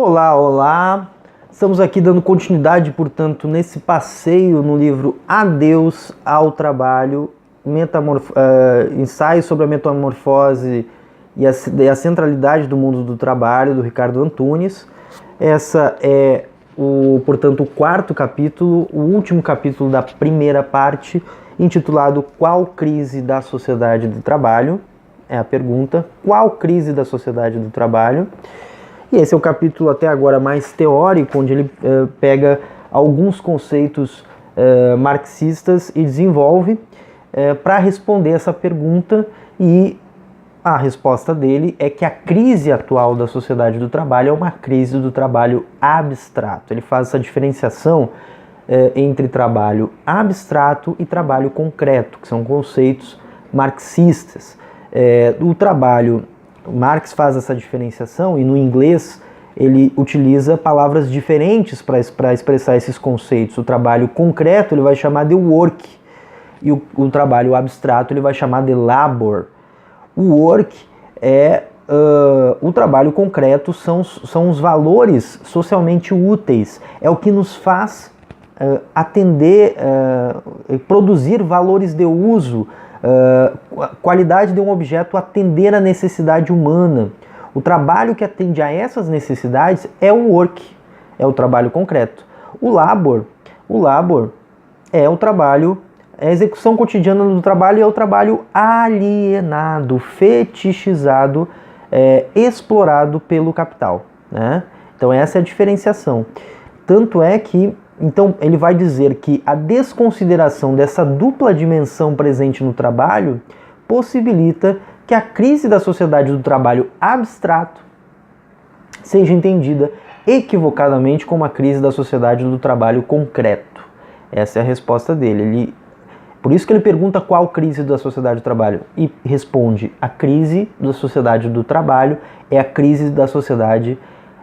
Olá, olá! Estamos aqui dando continuidade, portanto, nesse passeio no livro Adeus ao Trabalho, ensaio sobre a metamorfose e a centralidade do mundo do trabalho, do Ricardo Antunes. Essa é, portanto, o quarto capítulo, o último capítulo da primeira parte, intitulado Qual crise da sociedade do trabalho? É a pergunta, qual crise da sociedade do trabalho? E esse é o capítulo até agora mais teórico, onde ele pega alguns conceitos marxistas e desenvolve para responder essa pergunta, e a resposta dele é que a crise atual da sociedade do trabalho é uma crise do trabalho abstrato. Ele faz essa diferenciação entre trabalho abstrato e trabalho concreto, que são conceitos marxistas. O trabalho, Marx faz essa diferenciação, e no inglês ele utiliza palavras diferentes para expressar esses conceitos. O trabalho concreto ele vai chamar de work, e o trabalho abstrato ele vai chamar de labor. O work o trabalho concreto são os valores socialmente úteis, é o que nos faz atender, produzir valores de uso, qualidade de um objeto, atender a necessidade humana. O trabalho que atende a essas necessidades é o work, é o trabalho concreto. O labor é o trabalho, é a execução cotidiana do trabalho, e é o trabalho alienado, fetichizado, explorado pelo capital, né? Então essa é a diferenciação. Tanto é que então ele vai dizer que a desconsideração dessa dupla dimensão presente no trabalho possibilita que a crise da sociedade do trabalho abstrato seja entendida equivocadamente como a crise da sociedade do trabalho concreto. Essa é a resposta dele. Por isso que ele pergunta qual crise da sociedade do trabalho, e responde: a crise da sociedade do trabalho é a crise da sociedade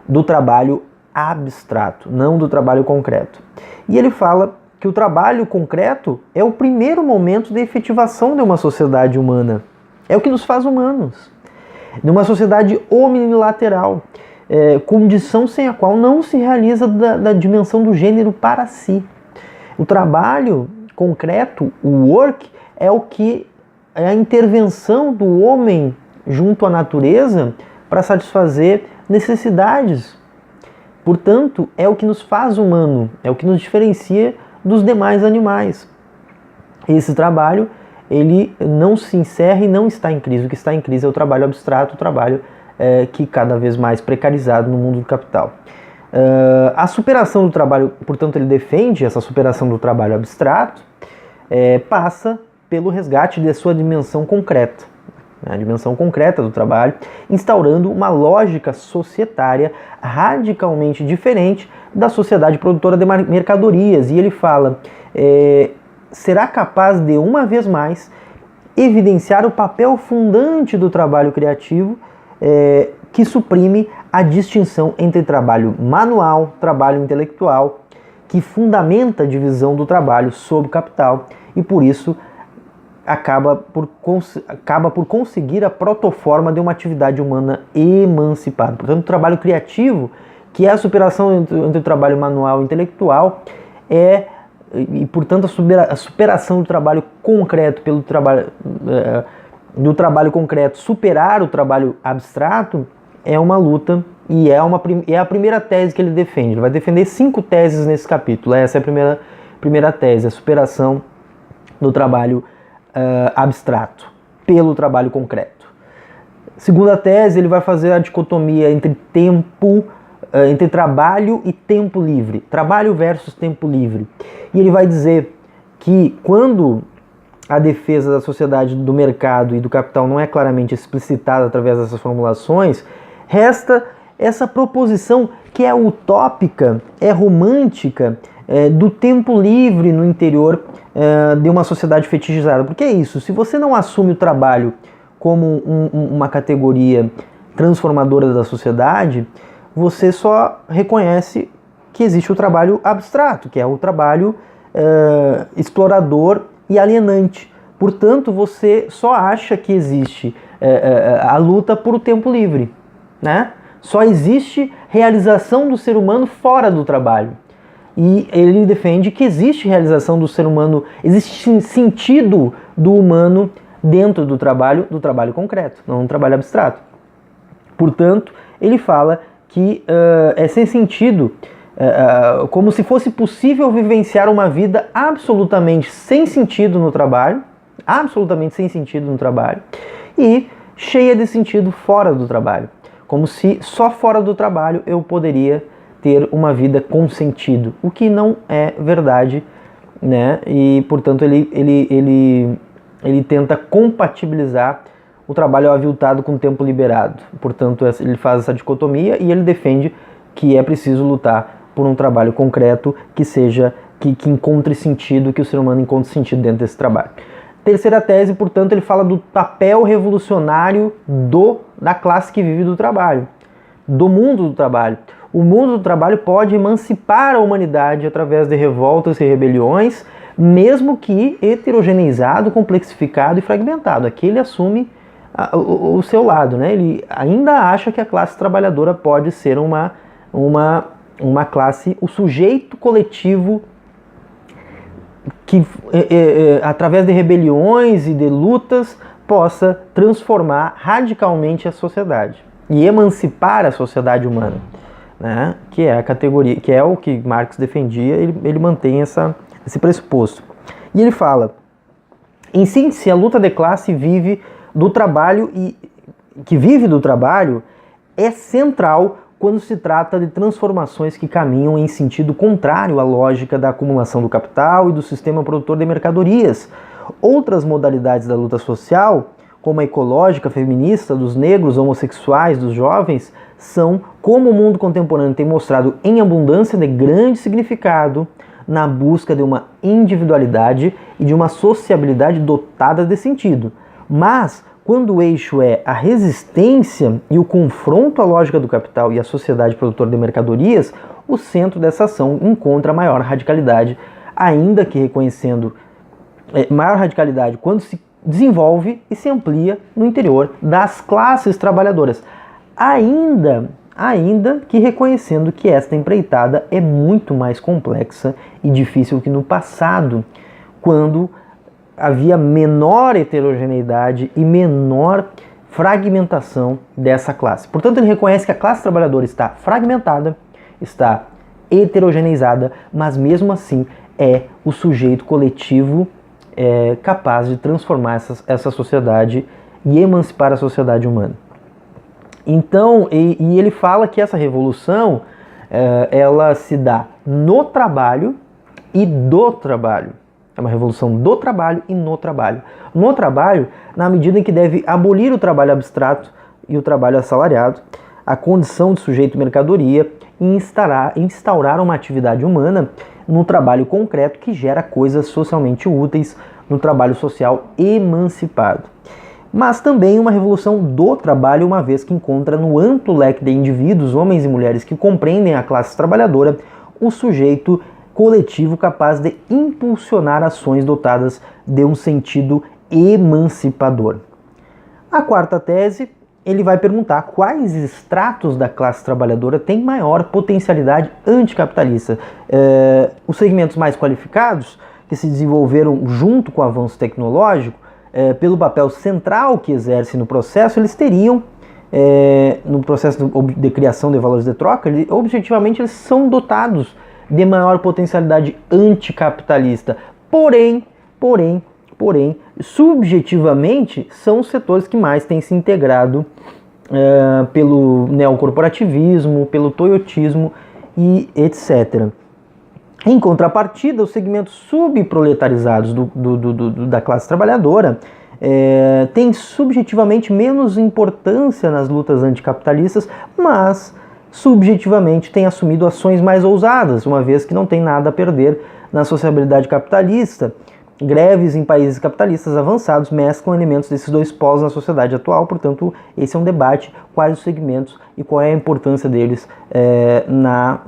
do trabalho abstrato, não do trabalho concreto. E ele fala que o trabalho concreto é o primeiro momento de efetivação de uma sociedade humana. É o que nos faz humanos. De uma sociedade omnilateral, condição sem a qual não se realiza da dimensão do gênero para si. O trabalho concreto, o work, é a intervenção do homem junto à natureza para satisfazer necessidades. Portanto, é o que nos faz humano, é o que nos diferencia dos demais animais. Esse trabalho, ele não se encerra e não está em crise. O que está em crise é o trabalho abstrato, o trabalho que cada vez mais precarizado no mundo do capital. A superação do trabalho, portanto, ele defende essa superação do trabalho abstrato, passa pelo resgate de sua dimensão concreta, a dimensão concreta do trabalho, instaurando uma lógica societária radicalmente diferente da sociedade produtora de mercadorias. E ele fala, será capaz de, uma vez mais, evidenciar o papel fundante do trabalho criativo, que suprime a distinção entre trabalho manual, trabalho intelectual, que fundamenta a divisão do trabalho sob o capital, e por isso acaba por conseguir a protoforma de uma atividade humana emancipada. Portanto, o trabalho criativo, que é a superação entre o trabalho manual e intelectual, e portanto a superação do trabalho concreto pelo trabalho do trabalho concreto, superar o trabalho abstrato, é uma luta, e é a primeira tese que ele defende. Ele vai defender 5 teses nesse capítulo. Essa é a primeira tese, a superação do trabalho abstrato pelo trabalho concreto. Segunda tese, ele vai fazer a dicotomia entre trabalho e tempo livre, trabalho versus tempo livre. E ele vai dizer que quando a defesa da sociedade do mercado e do capital não é claramente explicitada através dessas formulações, resta essa proposição que é utópica, é romântica, do tempo livre no interior de uma sociedade fetichizada. Porque é isso, se você não assume o trabalho como uma categoria transformadora da sociedade, você só reconhece que existe o trabalho abstrato, que é o trabalho explorador e alienante. Portanto, você só acha que existe a luta por o tempo livre, né? Só existe realização do ser humano fora do trabalho. E ele defende que existe realização do ser humano, existe sentido do humano dentro do trabalho concreto, não um trabalho abstrato. Portanto, ele fala que é sem sentido, como se fosse possível vivenciar uma vida absolutamente sem sentido no trabalho, e cheia de sentido fora do trabalho. Como se só fora do trabalho eu poderia ter uma vida com sentido, o que não é verdade, né? E, portanto, ele tenta compatibilizar o trabalho aviltado com o tempo liberado. Portanto, ele faz essa dicotomia e ele defende que é preciso lutar por um trabalho concreto que encontre sentido, que o ser humano encontre sentido dentro desse trabalho. Terceira tese, portanto, ele fala do papel revolucionário da classe que vive do trabalho, do mundo do trabalho. O mundo do trabalho pode emancipar a humanidade através de revoltas e rebeliões, mesmo que heterogeneizado, complexificado e fragmentado. Aqui ele assume o seu lado, né? Ele ainda acha que a classe trabalhadora pode ser uma classe, o sujeito coletivo que, através de rebeliões e de lutas, possa transformar radicalmente a sociedade e emancipar a sociedade humana, né? Que é a categoria, que é o que Marx defendia. Ele mantém esse pressuposto. E ele fala, em síntese, a luta de classe vive do trabalho é central quando se trata de transformações que caminham em sentido contrário à lógica da acumulação do capital e do sistema produtor de mercadorias. Outras modalidades da luta social, como a ecológica, feminista, dos negros, homossexuais, dos jovens, são, como o mundo contemporâneo tem mostrado em abundância, de grande significado na busca de uma individualidade e de uma sociabilidade dotada de sentido. Mas, quando o eixo é a resistência e o confronto à lógica do capital e à sociedade produtora de mercadorias, o centro dessa ação encontra maior radicalidade, ainda que reconhecendo maior radicalidade quando se desenvolve e se amplia no interior das classes trabalhadoras, ainda que reconhecendo que esta empreitada é muito mais complexa e difícil que no passado, quando havia menor heterogeneidade e menor fragmentação dessa classe. Portanto, ele reconhece que a classe trabalhadora está fragmentada, está heterogeneizada, mas mesmo assim é o sujeito coletivo capaz de transformar essa sociedade e emancipar a sociedade humana. Então, e ele fala que essa revolução ela se dá no trabalho e do trabalho. É uma revolução do trabalho e no trabalho. No trabalho, na medida em que deve abolir o trabalho abstrato e o trabalho assalariado, a condição de sujeito mercadoria e instaurar uma atividade humana no trabalho concreto que gera coisas socialmente úteis no trabalho social emancipado. Mas também uma revolução do trabalho, uma vez que encontra no amplo leque de indivíduos, homens e mulheres que compreendem a classe trabalhadora, o sujeito coletivo capaz de impulsionar ações dotadas de um sentido emancipador. A quarta tese, ele vai perguntar quais estratos da classe trabalhadora têm maior potencialidade anticapitalista. Os segmentos mais qualificados, que se desenvolveram junto com o avanço tecnológico, pelo papel central que exerce no processo, eles teriam, no processo de criação de valores de troca, objetivamente eles são dotados de maior potencialidade anticapitalista. Porém, subjetivamente, são os setores que mais têm se integrado pelo neocorporativismo, pelo toyotismo e etc. Em contrapartida, os segmentos subproletarizados da classe trabalhadora têm subjetivamente menos importância nas lutas anticapitalistas, mas subjetivamente têm assumido ações mais ousadas, uma vez que não tem nada a perder na sociabilidade capitalista. Greves em países capitalistas avançados mesclam elementos desses dois polos na sociedade atual, portanto, esse é um debate, quais os segmentos e qual é a importância deles na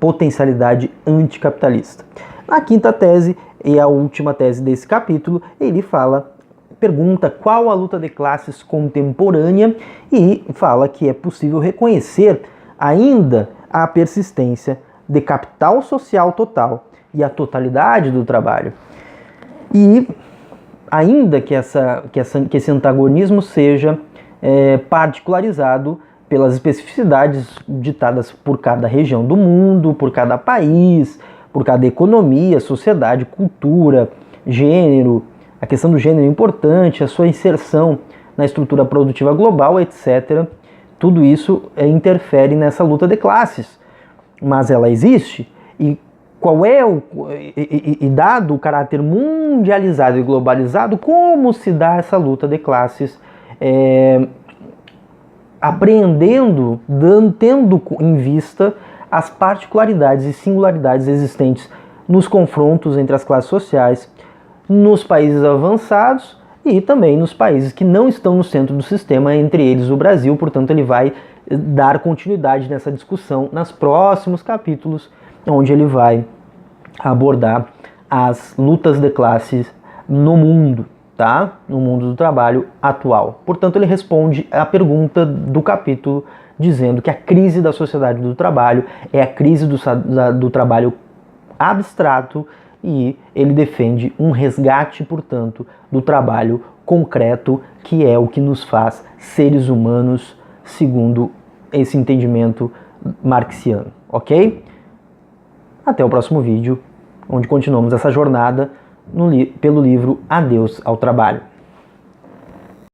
potencialidade anticapitalista. Na quinta tese, e a última tese desse capítulo, ele fala pergunta qual a luta de classes contemporânea e fala que é possível reconhecer ainda a persistência de capital social total e a totalidade do trabalho. E ainda que esse antagonismo seja particularizado pelas especificidades ditadas por cada região do mundo, por cada país, por cada economia, sociedade, cultura, gênero. A questão do gênero é importante, a sua inserção na estrutura produtiva global, etc. Tudo isso interfere nessa luta de classes, mas ela existe. E qual é e dado o caráter mundializado e globalizado, como se dá essa luta de classes, apreendendo, tendo em vista as particularidades e singularidades existentes nos confrontos entre as classes sociais, nos países avançados e também nos países que não estão no centro do sistema, entre eles o Brasil. Portanto, ele vai dar continuidade nessa discussão nos próximos capítulos, onde ele vai abordar as lutas de classes no mundo, tá? No mundo do trabalho atual. Portanto, ele responde à pergunta do capítulo dizendo que a crise da sociedade do trabalho é a crise do trabalho abstrato, e ele defende um resgate, portanto, do trabalho concreto, que é o que nos faz seres humanos, segundo esse entendimento marxiano, ok? Até o próximo vídeo, onde continuamos essa jornada pelo livro Adeus ao Trabalho.